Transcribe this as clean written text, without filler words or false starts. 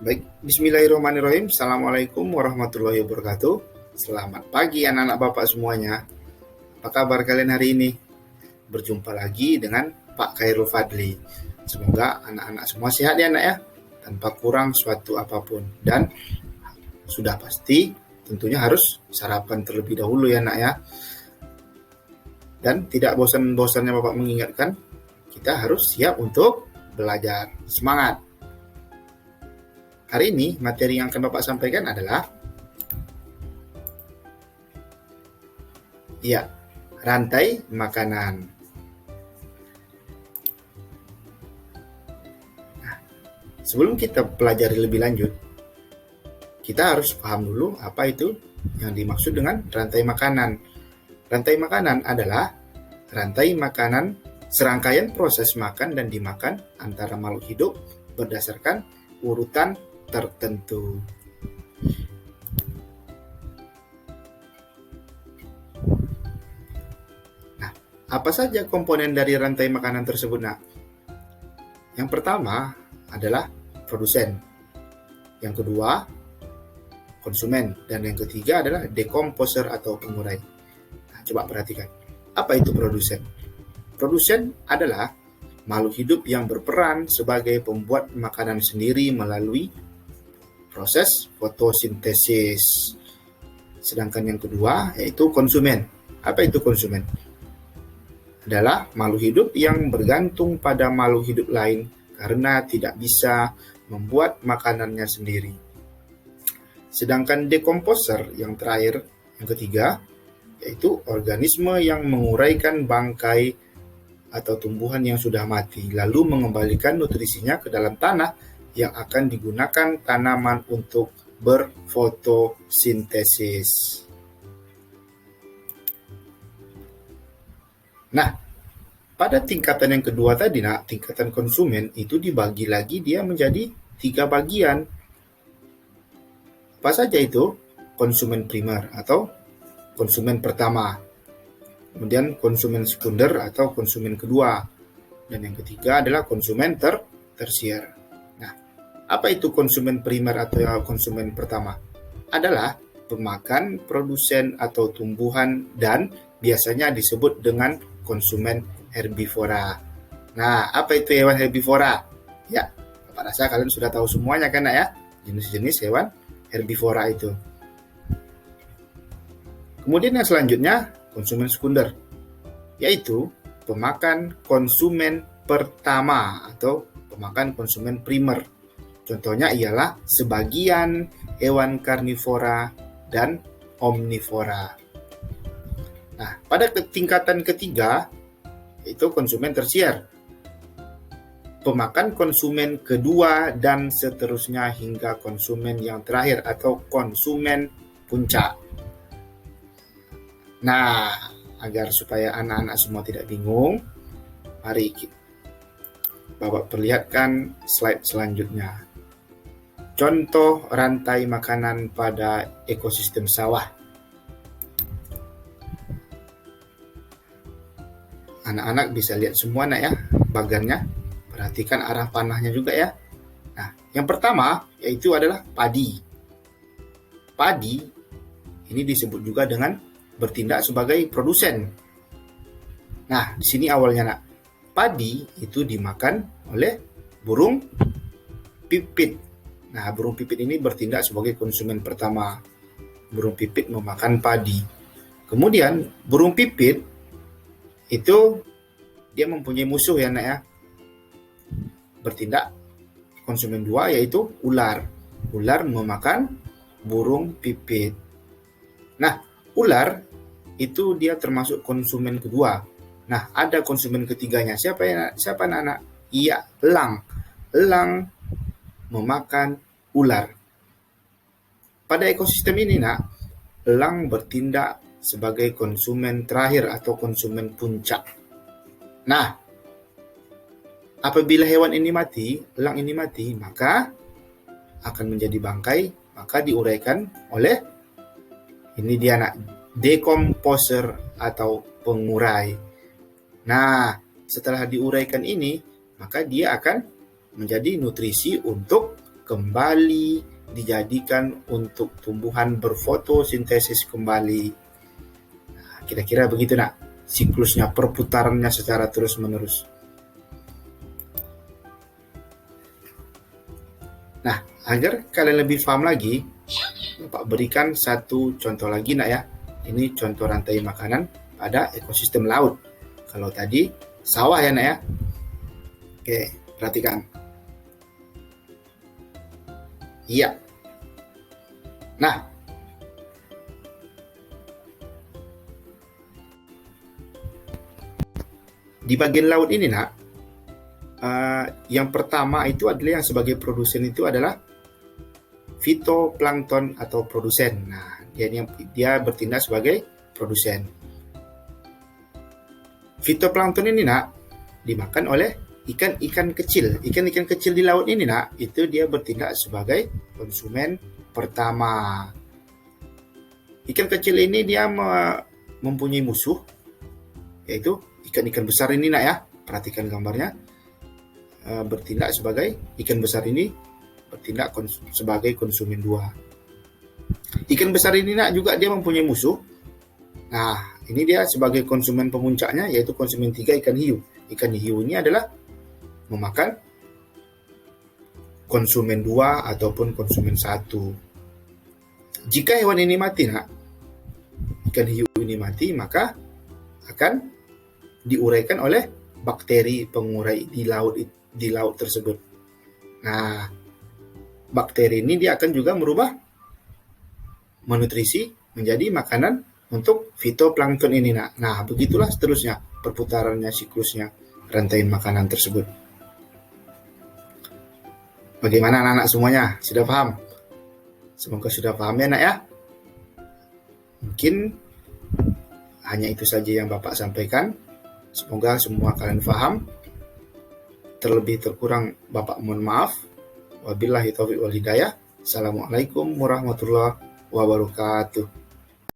Baik, bismillahirrahmanirrahim. Assalamualaikum warahmatullahi wabarakatuh. Selamat pagi anak-anak Bapak semuanya. Apa kabar kalian hari ini? Berjumpa lagi dengan Pak Khairul Fadli. Semoga anak-anak semua sehat ya anak ya, tanpa kurang suatu apapun. Dan sudah pasti tentunya harus sarapan terlebih dahulu ya anak ya. Dan tidak bosan-bosannya Bapak mengingatkan, kita harus siap untuk belajar. Semangat! Hari ini materi yang akan Bapak sampaikan adalah rantai makanan. Nah, sebelum kita pelajari lebih lanjut, kita harus paham dulu apa itu yang dimaksud dengan rantai makanan. Rantai makanan adalah rantai makanan serangkaian proses makan dan dimakan antara makhluk hidup berdasarkan urutan tertentu. Nah, apa saja komponen dari rantai makanan tersebut? Nah, yang pertama adalah produsen, yang kedua konsumen, dan yang ketiga adalah dekomposer atau pengurai. Nah, coba perhatikan, apa itu produsen? Produsen adalah makhluk hidup yang berperan sebagai pembuat makanan sendiri melalui proses fotosintesis. Sedangkan yang kedua yaitu konsumen. Apa itu konsumen? Adalah makhluk hidup yang bergantung pada makhluk hidup lain karena tidak bisa membuat makanannya sendiri. Sedangkan dekomposer yang terakhir, yang ketiga, yaitu organisme yang menguraikan bangkai atau tumbuhan yang sudah mati, lalu mengembalikan nutrisinya ke dalam tanah yang akan digunakan tanaman untuk berfotosintesis. Nah, pada tingkatan yang kedua tadi, tingkatan konsumen itu dibagi lagi dia menjadi 3 bagian. Apa saja itu? Konsumen primer atau konsumen pertama, kemudian konsumen sekunder atau konsumen kedua, dan yang ketiga adalah konsumen tersier. Nah, apa itu konsumen primer atau konsumen pertama? Adalah pemakan, produsen atau tumbuhan dan biasanya disebut dengan konsumen herbivora. Nah, apa itu hewan herbivora? Ya, Bapak rasa kalian sudah tahu semuanya kan ya, jenis-jenis hewan herbivora itu. Kemudian yang selanjutnya, konsumen sekunder, yaitu pemakan konsumen pertama atau pemakan konsumen primer. Contohnya ialah sebagian hewan karnivora dan omnivora. Nah, pada tingkatan ketiga, yaitu konsumen tersier, pemakan konsumen kedua dan seterusnya hingga konsumen yang terakhir atau konsumen puncak. Nah, agar supaya anak-anak semua tidak bingung, mari Bapak perlihatkan slide selanjutnya. Contoh rantai makanan pada ekosistem sawah. Anak-anak bisa lihat semua ya, bagannya. Perhatikan arah panahnya juga ya. Nah, yang pertama yaitu adalah padi. Padi ini disebut juga dengan bertindak sebagai produsen. Nah, di sini awalnya padi itu dimakan oleh burung pipit. Nah, burung pipit ini bertindak sebagai konsumen pertama. Burung pipit memakan padi. Kemudian burung pipit itu dia mempunyai musuh ya ya. Bertindak konsumen 2 yaitu ular. Ular memakan burung pipit. Nah, ular itu dia termasuk konsumen kedua. Nah, ada konsumen ketiganya. Siapa anak-anak? Iya, elang. Elang memakan ular. Pada ekosistem ini, elang bertindak sebagai konsumen terakhir atau konsumen puncak. Nah, apabila hewan ini mati, elang ini mati, maka akan menjadi bangkai, maka diuraikan oleh ini dia dekomposer atau pengurai. Nah, setelah diuraikan ini, maka dia akan menjadi nutrisi untuk kembali dijadikan untuk tumbuhan berfotosintesis kembali. Nah, kira-kira begitu nak, siklusnya, perputarannya secara terus-menerus. Nah, agar kalian lebih paham lagi, Bapak berikan satu contoh lagi nak ya. Ini contoh rantai makanan pada ekosistem laut. Kalau tadi sawah ya nak ya. Oke, perhatikan. Iya. Nah, di bagian laut ini nak, yang pertama itu adalah yang sebagai produsen itu adalah fitoplankton atau produsen. Nah, dia bertindak sebagai produsen. Fitoplankton ini nak dimakan oleh ikan-ikan kecil. Ikan-ikan kecil di laut ini nak, itu dia bertindak sebagai konsumen pertama. Ikan kecil ini dia mempunyai musuh, yaitu ikan-ikan besar ini nak ya. Perhatikan gambarnya. Bertindak sebagai ikan besar ini bertindak sebagai konsumen 2. Ikan besar ini nak juga dia mempunyai musuh. Nah, ini dia sebagai konsumen pemuncaknya, yaitu konsumen 3, ikan hiu. Ikan hiu ini adalah memakan konsumen 2 ataupun konsumen 1. Jika hewan ini mati nak, ikan hiu ini mati, maka akan diuraikan oleh bakteri pengurai di laut tersebut. Nah, bakteri ini dia akan juga merubah menutrisi menjadi makanan untuk fitoplankton ini nak. Nah, begitulah seterusnya perputarannya, siklusnya rantai makanan tersebut. Bagaimana anak-anak semuanya? Sudah paham? Semoga sudah paham ya nak ya. Mungkin hanya itu saja yang Bapak sampaikan. Semoga semua kalian paham. Terlebih terkurang Bapak mohon maaf. Wabillahi taufiq wal hidayah. Assalamualaikum warahmatullahi wabarakatuh.